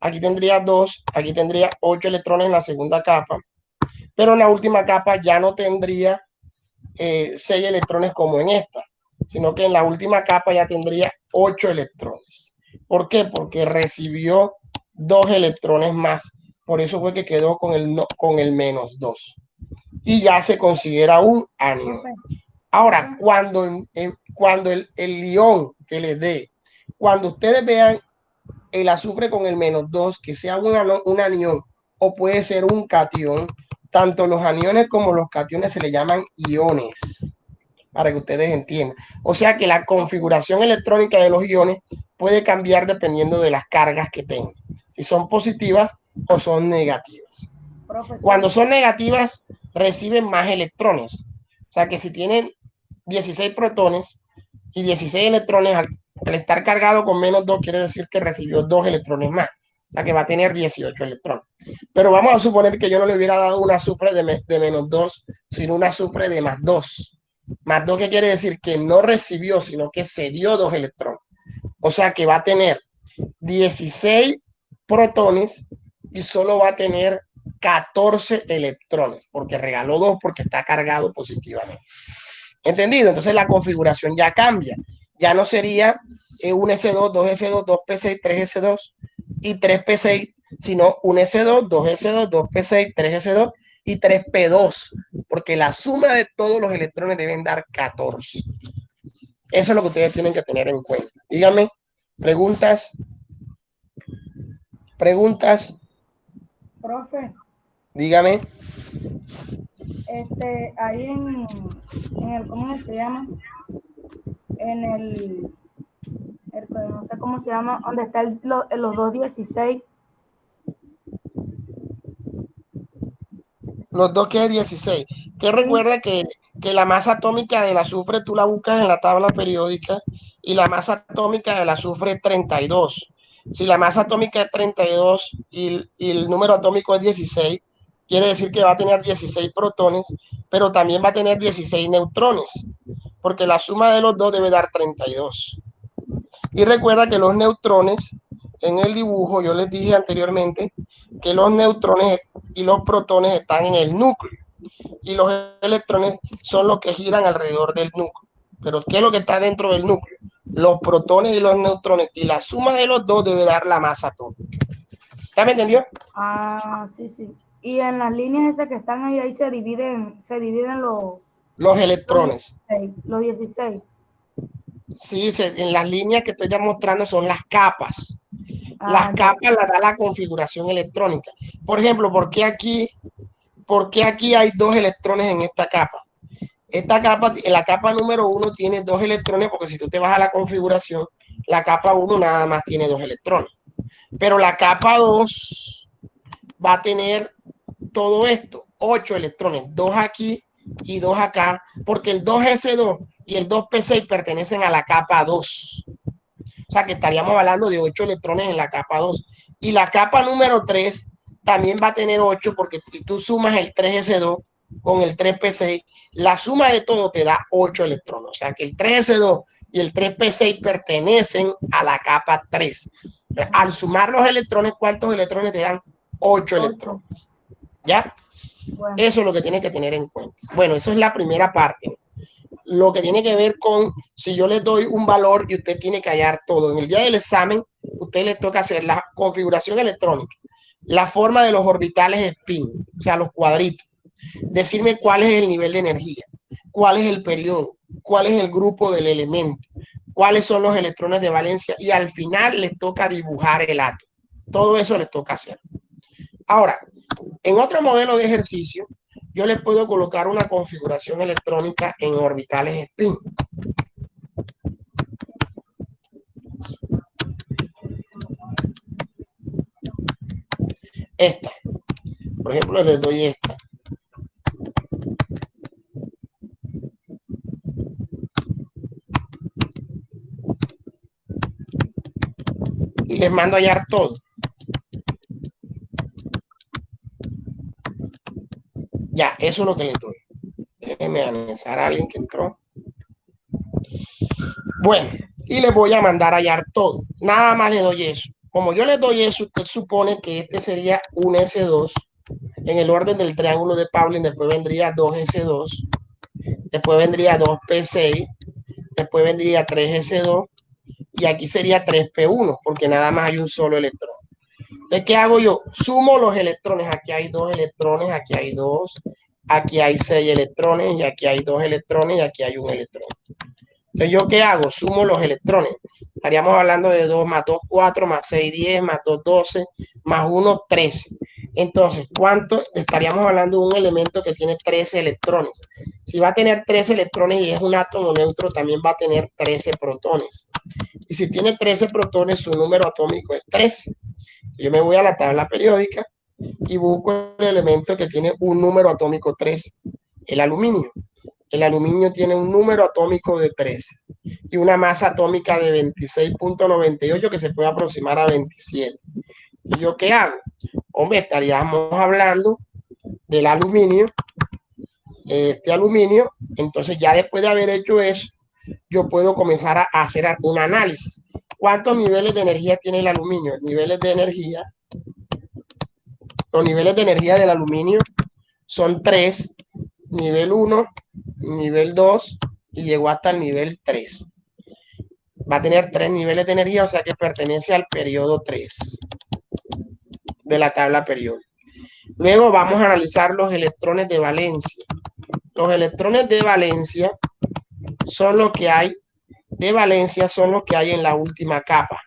Aquí tendría 2, aquí tendría 8 electrones en la segunda capa, pero en la última capa ya no tendría 6 electrones como en esta, sino que en la última capa ya tendría 8 electrones. ¿Por qué? Porque recibió 2 electrones más. Por eso fue que quedó con el menos 2. Y ya se considera un anión. Ahora, cuando el ion que les dé, cuando ustedes vean el azufre con el menos 2, que sea un anión o puede ser un catión, tanto los aniones como los cationes se le llaman iones, para que ustedes entiendan. O sea que la configuración electrónica de los iones puede cambiar dependiendo de las cargas que tengan, si son positivas o son negativas. Cuando son negativas, reciben más electrones. O sea que si tienen 16 protones y 16 electrones, al estar cargado con menos 2, quiere decir que recibió 2 electrones más. O sea que va a tener 18 electrones. Pero vamos a suponer que yo no le hubiera dado un azufre de menos 2, sino un azufre de más 2. Más 2, ¿qué quiere decir? Que no recibió, sino que se dio 2 electrones. O sea que va a tener 16 protones y solo va a tener 14 electrones, porque regaló 2 porque está cargado positivamente. ¿Entendido? Entonces la configuración ya cambia. Ya no sería un S2, 2S2, 2P6, 3S2 y 3P6, sino un S2, 2S2, 2P6, 3S2 y 3p2, porque la suma de todos los electrones deben dar 14. Eso es lo que ustedes tienen que tener en cuenta. Díganme, preguntas. Preguntas, Profe, dígame. ahí en el, ¿cómo se llama? En no sé cómo se llama, donde está los 216. Los dos que es 16. Que recuerda que la masa atómica del azufre tú la buscas en la tabla periódica y la masa atómica del azufre es 32. Si la masa atómica es 32 y el número atómico es 16, quiere decir que va a tener 16 protones, pero también va a tener 16 neutrones, porque la suma de los dos debe dar 32. Y recuerda que los neutrones, en el dibujo, yo les dije anteriormente que los neutrones y los protones están en el núcleo y los electrones son los que giran alrededor del núcleo. Pero ¿qué es lo que está dentro del núcleo? Los protones y los neutrones, y la suma de los dos debe dar la masa atómica. ¿Ya me entendió? Ah, sí, sí. Y en las líneas esas que están ahí se dividen los electrones. Los 16. Sí, en las líneas que estoy ya mostrando son las capas. Las capas las da la configuración electrónica. Por ejemplo, ¿por qué aquí hay 2 electrones en esta capa? Esta capa, la capa número 1 tiene 2 electrones, porque si tú te vas a la configuración, la capa 1 nada más tiene 2 electrones. Pero la capa 2 va a tener todo esto, 8 electrones, 2 aquí y 2 acá, porque el 2s2 y el 2p6 pertenecen a la capa 2. O sea que estaríamos hablando de 8 electrones en la capa 2. Y la capa número 3 también va a tener 8, porque si tú sumas el 3s2 con el 3p6, la suma de todo te da 8 electrones. O sea que el 3s2 y el 3p6 pertenecen a la capa 3. Al sumar los electrones, ¿cuántos electrones te dan? 8 electrones. ¿Ya? Bueno. Eso es lo que tienes que tener en cuenta. Bueno, eso es la primera parte. Lo que tiene que ver con si yo les doy un valor y usted tiene que hallar todo. En el día del examen, usted le toca hacer la configuración electrónica, la forma de los orbitales spin, o sea, los cuadritos, decirme cuál es el nivel de energía, cuál es el periodo, cuál es el grupo del elemento, cuáles son los electrones de valencia, y al final les toca dibujar el átomo. Todo eso les toca hacer. Ahora, en otro modelo de ejercicio, yo le puedo colocar una configuración electrónica en orbitales spin. Esta. Por ejemplo, les doy esta. Y les mando a hallar todo. Ya, eso es lo que les doy. Déjenme analizar a alguien que entró. Bueno, y les voy a mandar a hallar todo. Nada más le doy eso. Como yo le doy eso, usted supone que este sería un S2 en el orden del triángulo de Pauling. Después vendría 2S2, después vendría 2P6, después vendría 3S2 y aquí sería 3P1 porque nada más hay un solo electrón. Entonces, ¿qué hago yo? Sumo los electrones. Aquí hay 2 electrones, aquí hay 2, aquí hay 6 electrones y aquí hay 2 electrones y aquí hay un electrón. Entonces, ¿yo qué hago? Sumo los electrones. Estaríamos hablando de 2 más 2, 4, más 6, 10, más 2, 12, más 1, 13. Entonces, ¿cuánto? Estaríamos hablando de un elemento que tiene 13 electrones. Si va a tener 13 electrones y es un átomo neutro, también va a tener 13 protones. Y si tiene 13 protones, su número atómico es 13. Yo me voy a la tabla periódica y busco el elemento que tiene un número atómico 3, el aluminio. El aluminio tiene un número atómico de 13 y una masa atómica de 26.98 que se puede aproximar a 27. ¿Y yo qué hago? Hombre, estaríamos hablando del aluminio, este aluminio. Entonces ya después de haber hecho eso, yo puedo comenzar a hacer un análisis. ¿Cuántos niveles de energía tiene el aluminio? Los niveles de energía del aluminio son 3, nivel 1, nivel 2 y llegó hasta el nivel 3. Va a tener 3 niveles de energía, o sea que pertenece al periodo 3 de la tabla periódica. Luego vamos a analizar los electrones de valencia. Los electrones de valencia son los que hay en la última capa.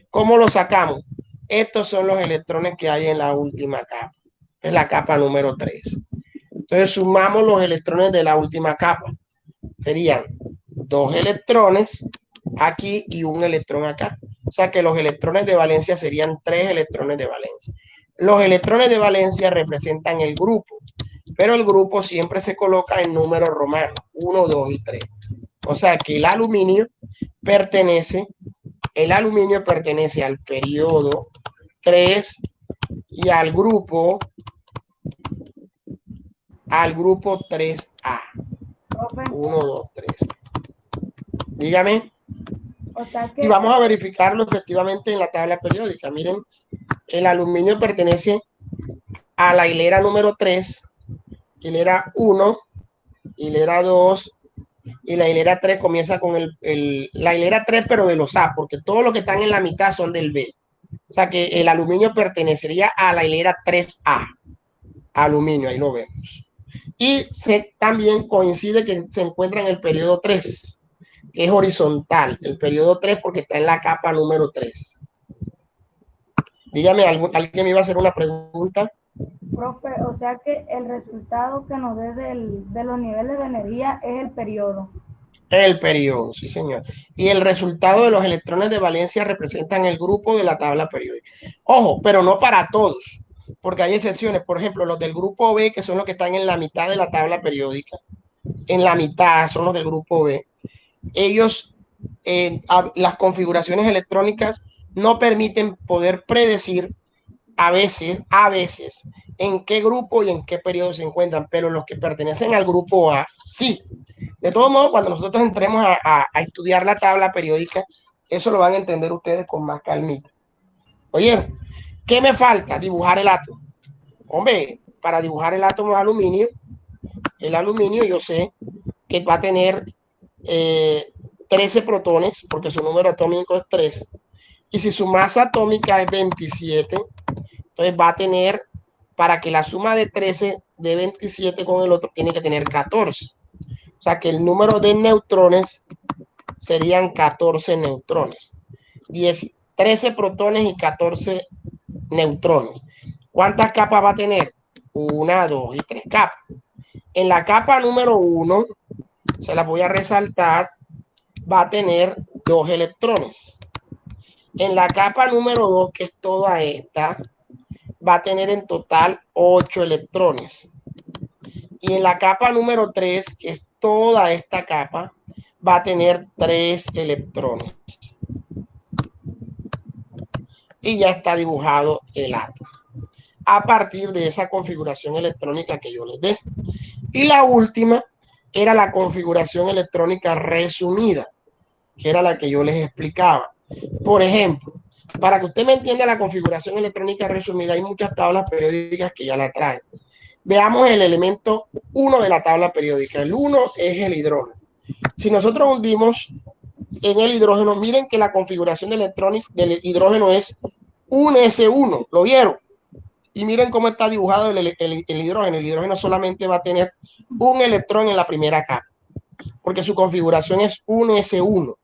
¿Cómo lo sacamos? Estos son los electrones que hay en la última capa. Es la capa número 3. Entonces sumamos los electrones de la última capa. Serían 2 electrones aquí y un electrón acá. O sea que los electrones de valencia serían 3 electrones de valencia. Los electrones de valencia representan el grupo, pero el grupo siempre se coloca en números romanos, 1, 2 y 3. O sea que el aluminio pertenece al periodo 3 y al grupo 3A. Profe, 1, 2, 3. Dígame. o sea que Y vamos a verificarlo efectivamente en la tabla periódica. Miren, el aluminio pertenece a la hilera número 3, hilera 1, hilera 2, y la hilera 3 comienza con la hilera 3, pero de los A, porque todos los que están en la mitad son del B. O sea que el aluminio pertenecería a la hilera 3A. Aluminio, ahí lo vemos. Y también coincide que se encuentra en el periodo 3, que es horizontal. El periodo 3 porque está en la capa número 3. Dígame, ¿alguien me iba a hacer una pregunta? profe, o sea que el resultado que nos dé de los niveles de energía es el periodo. El periodo, sí señor. Y el resultado de los electrones de valencia representan el grupo de la tabla periódica. Ojo, pero no para todos, porque hay excepciones. Por ejemplo, los del grupo B, que son los que están en la mitad de la tabla periódica, en la mitad son los del grupo B. Ellos, las configuraciones electrónicas no permiten poder predecir a veces, en qué grupo y en qué periodo se encuentran, pero los que pertenecen al grupo A, sí. De todos modos, cuando nosotros entremos a estudiar la tabla periódica, eso lo van a entender ustedes con más calmita. Oye, ¿qué me falta? Dibujar el átomo. Hombre, para dibujar el átomo de aluminio, el aluminio yo sé que va a tener 13 protones, porque su número atómico es 13. Y si su masa atómica es 27, entonces va a tener, para que la suma de 13 de 27 con el otro, tiene que tener 14. O sea que el número de neutrones serían 14 neutrones. 13 protones y 14 neutrones. ¿Cuántas capas va a tener? 1, 2 y 3 capas. En la capa número 1, se las voy a resaltar, va a tener 2 electrones. En la capa número 2, que es toda esta, va a tener en total 8 electrones. Y en la capa número 3, que es toda esta capa, va a tener 3 electrones. Y ya está dibujado el átomo a partir de esa configuración electrónica que yo les dé. Y la última era la configuración electrónica resumida, que era la que yo les explicaba. Por ejemplo, para que usted me entienda la configuración electrónica resumida, hay muchas tablas periódicas que ya la traen. Veamos el elemento 1 de la tabla periódica. El 1 es el hidrógeno. Si nosotros hundimos en el hidrógeno, miren que la configuración del hidrógeno es un S1. ¿Lo vieron? Y miren cómo está dibujado el hidrógeno. El hidrógeno solamente va a tener un electrón en la primera capa, porque su configuración es un S1.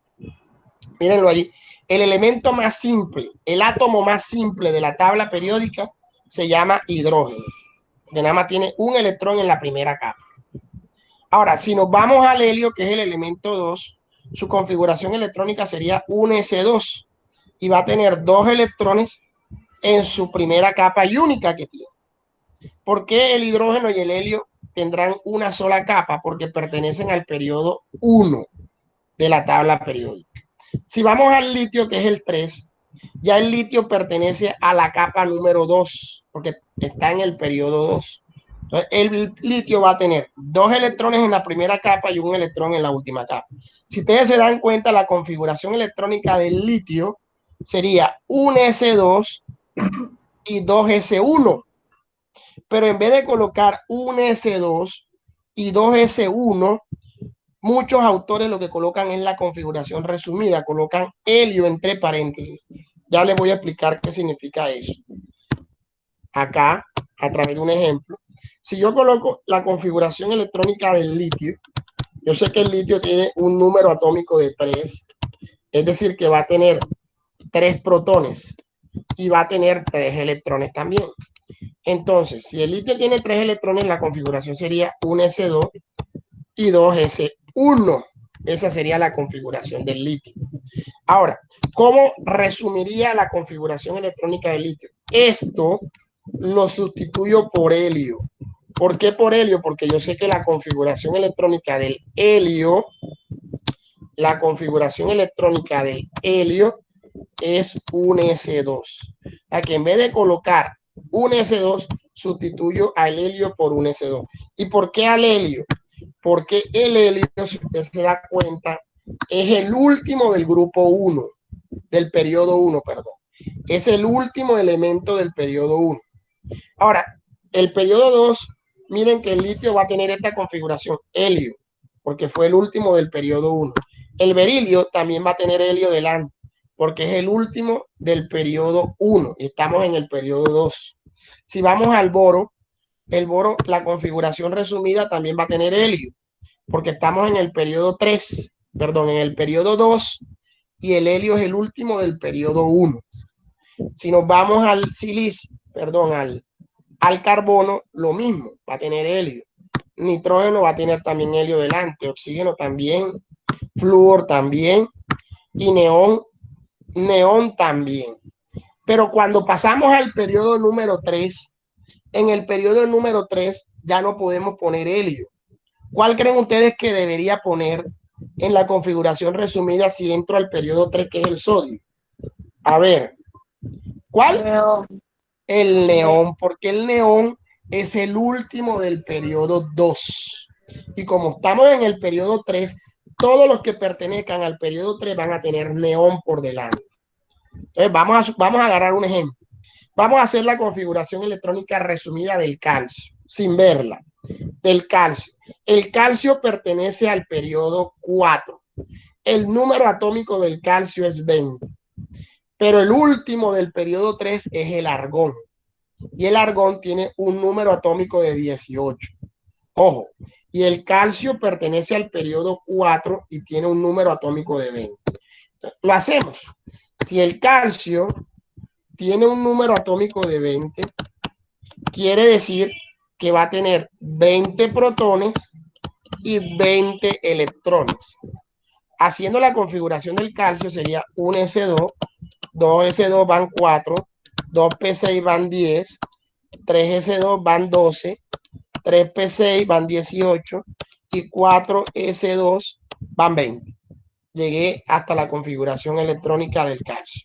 Mírenlo allí. El elemento más simple, el átomo más simple de la tabla periódica se llama hidrógeno, que nada más tiene un electrón en la primera capa. Ahora, si nos vamos al helio, que es el elemento 2, su configuración electrónica sería un S2 y va a tener 2 electrones en su primera capa y única que tiene. ¿Por qué el hidrógeno y el helio tendrán una sola capa? Porque pertenecen al periodo 1 de la tabla periódica. Si vamos al litio, que es el 3, ya el litio pertenece a la capa número 2, porque está en el periodo 2. Entonces, el litio va a tener 2 electrones en la primera capa y un electrón en la última capa. Si ustedes se dan cuenta, la configuración electrónica del litio sería un S2 y 2 S1. Pero en vez de colocar un S2 y 2 S1, muchos autores lo que colocan es la configuración resumida, colocan helio entre paréntesis. Ya les voy a explicar qué significa eso. acá a través de un ejemplo. Si yo coloco la configuración electrónica del litio, yo sé que el litio tiene un número atómico de 3, es decir, que va a tener 3 protones y va a tener 3 electrones también. Entonces, si el litio tiene 3 electrones, la configuración sería 1s2 y 2s1. Esa sería la configuración del litio. Ahora, ¿cómo resumiría la configuración electrónica del litio? Esto lo sustituyo por helio. ¿Por qué por helio? Porque yo sé que la configuración electrónica del helio, es un S2. O sea que en vez de colocar un S2, sustituyo al helio por un S2. ¿Y por qué al helio? Porque el helio, si usted se da cuenta, es el último del grupo 1, del periodo 1, perdón. Es el último elemento del periodo 1. Ahora, el periodo 2, miren que el litio va a tener esta configuración, helio, porque fue el último del periodo 1. El berilio también va a tener helio delante, porque es el último del periodo 1. Estamos en el periodo 2. Si vamos al boro, el boro, la configuración resumida también va a tener helio, porque estamos en el periodo 3, perdón, en el periodo 2, y el helio es el último del periodo 1. Si nos vamos al silicio, perdón, al carbono, lo mismo, va a tener helio. Nitrógeno va a tener también helio delante, oxígeno también, flúor también, y neón también. Pero cuando pasamos al periodo número 3, en el periodo número 3 ya no podemos poner helio. ¿Cuál creen ustedes que debería poner en la configuración resumida si entro al periodo 3, que es el sodio? A ver, ¿cuál? El neón, porque el neón es el último del periodo 2. Y como estamos en el periodo 3, todos los que pertenezcan al periodo 3 van a tener neón por delante. Entonces vamos a agarrar un ejemplo. Vamos a hacer la configuración electrónica resumida del calcio, sin verla. Del calcio. El calcio pertenece al periodo 4. El número atómico del calcio es 20. Pero el último del periodo 3 es el argón. Y el argón tiene un número atómico de 18. Ojo, y el calcio pertenece al periodo 4 y tiene un número atómico de 20. Lo hacemos. Si el calcio tiene un número atómico de 20, quiere decir que va a tener 20 protones y 20 electrones. Haciendo la configuración del calcio sería un S2, 2S2 van 4, 2P6 van 10, 3S2 van 12, 3P6 van 18 y 4S2 van 20. Llegué hasta la configuración electrónica del calcio.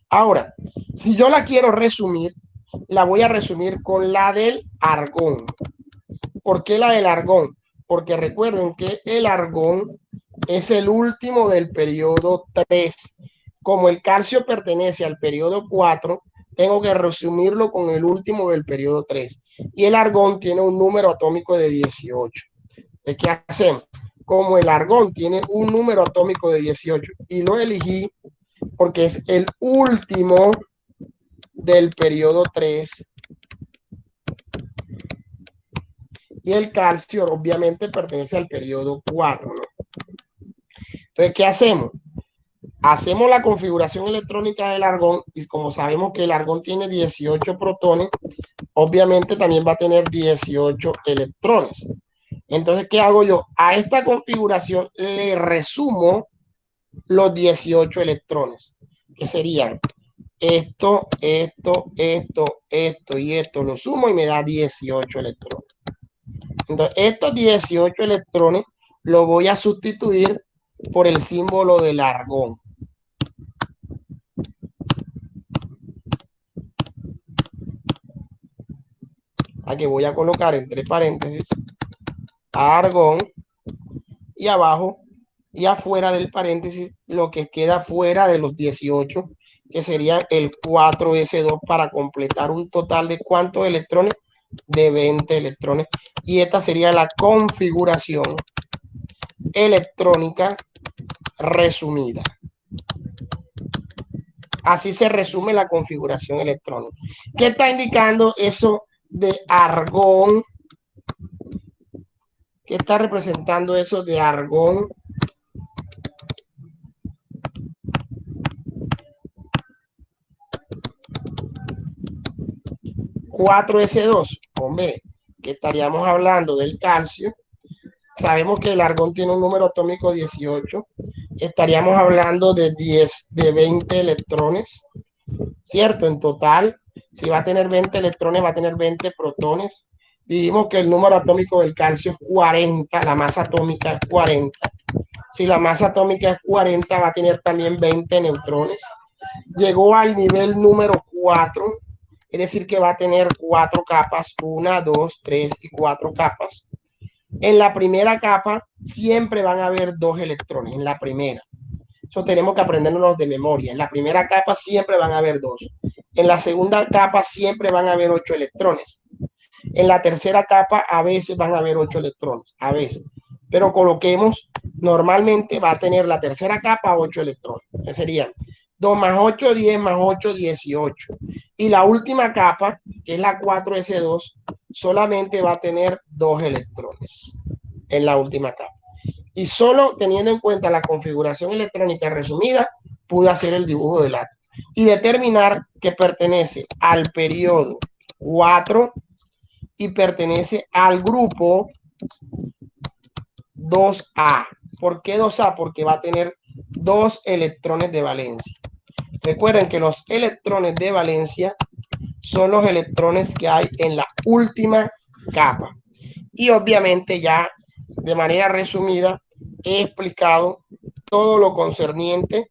Ahora, si yo la quiero resumir, la voy a resumir con la del argón. ¿Por qué la del argón? Porque recuerden que el argón es el último del periodo 3. Como el calcio pertenece al periodo 4, tengo que resumirlo con el último del periodo 3. Y el argón tiene un número atómico de 18. ¿De qué hacemos? Como el argón tiene un número atómico de 18 y lo elegí porque es el último del periodo 3, y el calcio obviamente pertenece al periodo 4, ¿no? Entonces, ¿qué hacemos? Hacemos la configuración electrónica del argón y como sabemos que el argón tiene 18 protones, obviamente también va a tener 18 electrones. Entonces, ¿qué hago yo? A esta configuración le resumo los 18 electrones, que serían esto y esto. Lo sumo y me da 18 electrones. Entonces, estos 18 electrones los voy a sustituir por el símbolo del argón. Aquí voy a colocar entre paréntesis argón y abajo y afuera del paréntesis lo que queda fuera de los 18, que sería el 4S2 para completar un total de ¿cuántos electrones? De 20 electrones. Y esta sería la configuración electrónica resumida. Así se resume la configuración electrónica. ¿Qué está indicando eso de argón? ¿Qué está representando eso de argón? (4S2), hombre, que estaríamos hablando del calcio. Sabemos que el argón tiene un número atómico 18. Estaríamos hablando de 20 electrones, ¿cierto? En total, si va a tener 20 electrones, va a tener 20 protones. Dijimos que el número atómico del calcio es 40, la masa atómica es 40. Si la masa atómica es 40, va a tener también 20 neutrones. Llegó al nivel número 4, es decir, que va a tener 4 capas, 1, 2, 3 y 4 capas. En la primera capa siempre van a haber 2 electrones, en la primera. Eso tenemos que aprendernos de memoria. En la primera capa siempre van a haber 2. En la segunda capa siempre van a haber 8 electrones. En la tercera capa a veces van a haber 8 electrones, a veces. Pero coloquemos, normalmente va a tener la tercera capa 8 electrones. Que serían 2 más 8, 10 más 8, 18. Y la última capa, que es la 4S2, solamente va a tener 2 electrones en la última capa. Y solo teniendo en cuenta la configuración electrónica resumida, pude hacer el dibujo del átomo y determinar que pertenece al periodo 4 y pertenece al grupo 2A. ¿Por qué 2A? Porque va a tener 2 electrones de valencia. Recuerden que los electrones de valencia son los electrones que hay en la última capa. Y obviamente ya de manera resumida he explicado todo lo concerniente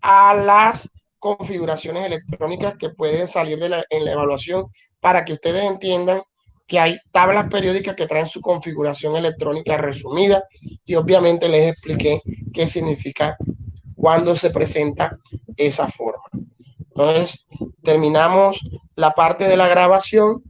a las configuraciones electrónicas que pueden salir en la evaluación, para que ustedes entiendan que hay tablas periódicas que traen su configuración electrónica resumida, y obviamente les expliqué qué significa cuando se presenta esa forma. Entonces, terminamos la parte de la grabación